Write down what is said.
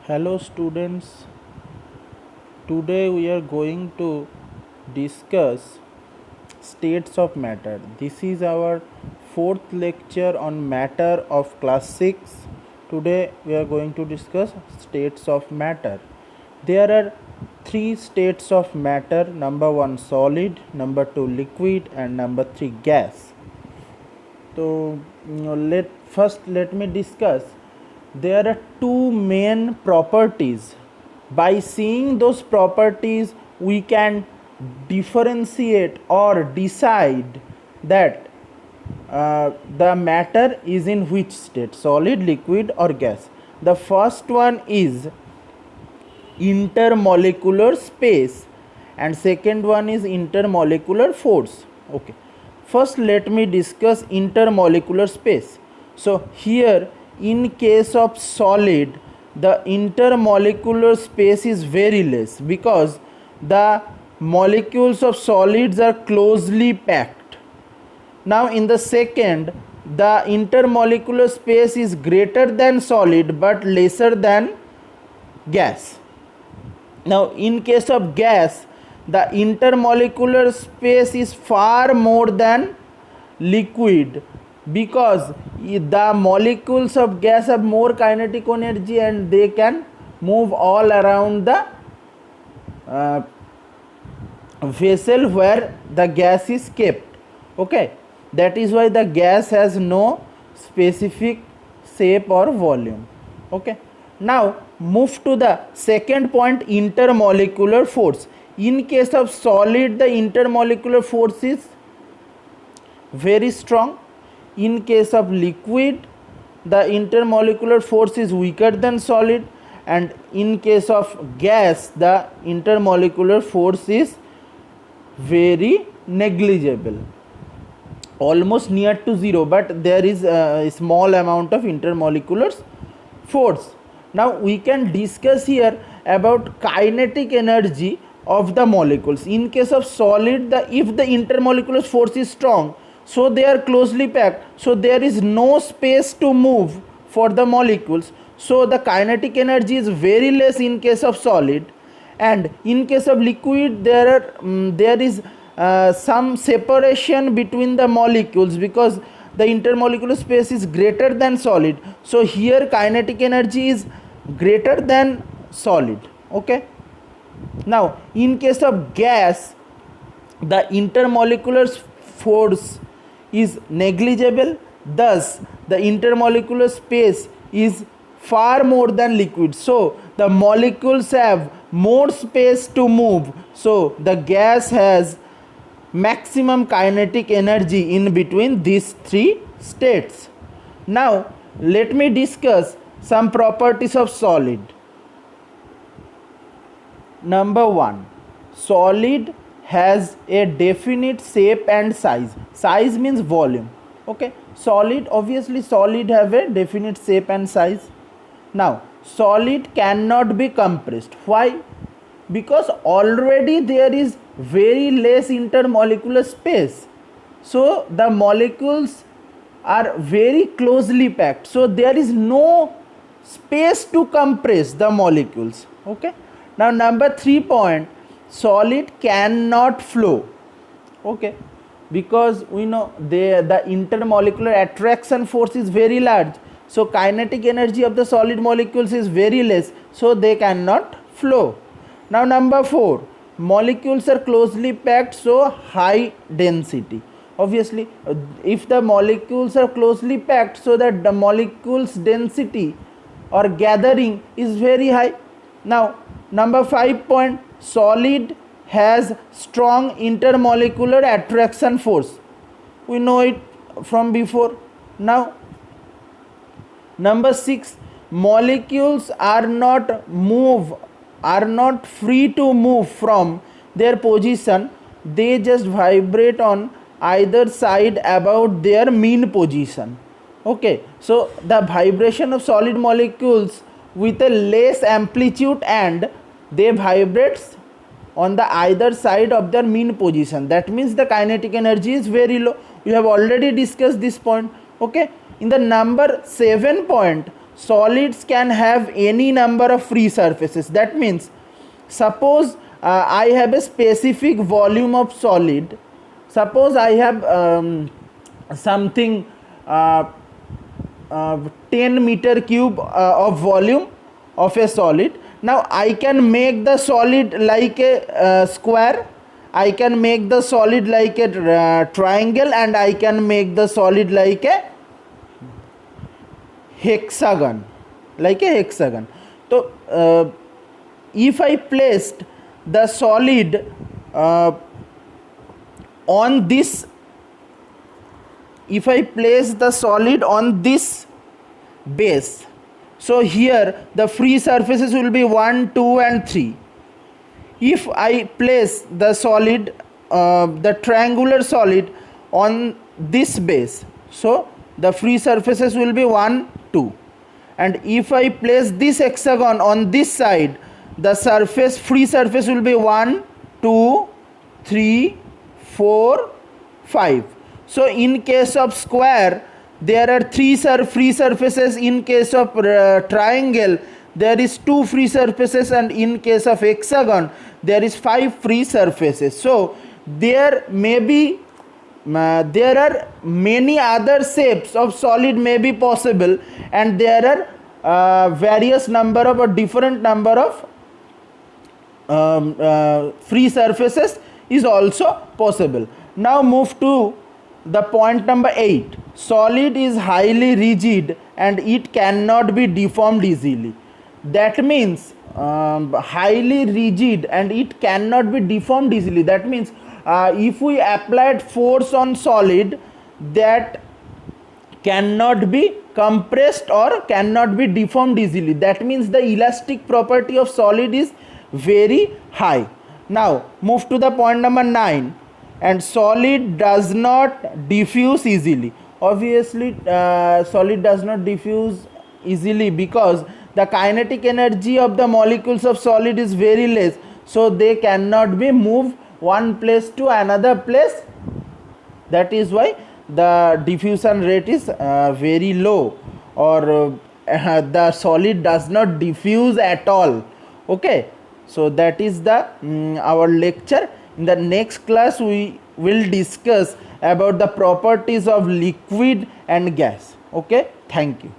Hello students, today we are going to discuss states of matter. This is our fourth lecture on matter of class 6. Today we are going to discuss states of matter. There are three states of matter: number 1 solid, number 2 liquid, and number 3 gas. So let me discuss. There are two main properties. By seeing those properties, we can differentiate or decide that the matter is in which state: solid, liquid, or gas. The first one is intermolecular space, and second one is intermolecular force. Okay, first let me discuss intermolecular space. So here, in case of solid, the intermolecular space is very less because the molecules of solids are closely packed. Now in the second, the intermolecular space is greater than solid but lesser than gas. Now in case of gas, the intermolecular space is far more than liquid because the molecules of gas have more kinetic energy and they can move all around the vessel where the gas is kept. Okay, that is why the gas has no specific shape or volume. Okay, now move to the second point, intermolecular force. In case of solid, the intermolecular force is very strong. In case of liquid, the intermolecular force is weaker than solid, and in case of gas, the intermolecular force is very negligible, almost near to zero, but there is a small amount of intermolecular force. Now we can discuss here about kinetic energy of the molecules. In case of solid, if the intermolecular force is strong, so they are closely packed, so there is no space to move for the molecules, so the kinetic energy is very less in case of solid. And in case of liquid, there is some separation between the molecules because the intermolecular space is greater than solid, so here kinetic energy is greater than solid. Okay, now in case of gas, the intermolecular force is negligible, thus the intermolecular space is far more than liquid, so the molecules have more space to move, so the gas has maximum kinetic energy in between these three states. Now let me discuss some properties of solid. Number 1, solid has a definite shape and size. Size means volume. Okay, solid, obviously solid have a definite shape and size. Now solid cannot be compressed. Why? Because already there is very less intermolecular space, so the molecules are very closely packed, so there is no space to compress the molecules. Okay, now number 3 point, solid cannot flow. Okay, because we know the intermolecular attraction force is very large, so kinetic energy of the solid molecules is very less, so they cannot flow. Now number 4, molecules are closely packed, so high density. Obviously if the molecules are closely packed, so that the molecules density or gathering is very high. Now number 5 point, solid has strong intermolecular attraction force. We know it from before. Now number 6, molecules are not free to move from their position, they just vibrate on either side about their mean position. Okay, so the vibration of solid molecules with a less amplitude and they vibrate on the either side of their mean position, that means the kinetic energy is very low. We have already discussed this point. Okay, in the number 7 point, solids can have any number of free surfaces. That means suppose I have a specific volume of solid. Suppose I have something 10 meter cube of volume of a solid. Now I can make the solid like a square, I can make the solid like a triangle, and I can make the solid like a hexagon, So if I placed the solid on this, if I place the solid on this base, so here the free surfaces will be 1, 2 and 3. If I place the solid, the triangular solid on this base, so the free surfaces will be 1, 2. And if I place this hexagon on this side, the free surface will be 1, 2, 3, 4, 5. So in case of square, there are 3 free surfaces. In case of triangle, there is 2 free surfaces, and in case of hexagon, there is 5 free surfaces. So there may be there are many other shapes of solid may be possible, and there are various number of or different number of free surfaces is also possible. Now move to the point number 8. Solid is highly rigid and it cannot be deformed easily. That means highly rigid and it cannot be deformed easily. That means if we applied force on solid, that cannot be compressed or cannot be deformed easily. That means the elastic property of solid is very high. Now move to the point number 9. And solid does not diffuse easily. Obviously solid does not diffuse easily because the kinetic energy of the molecules of solid is very less, so they cannot be moved one place to another place. That is why the diffusion rate is very low, or the solid does not diffuse at all. Okay, so that is the our lecture. In the next class we will discuss about the properties of liquid and gas. Okay, thank you.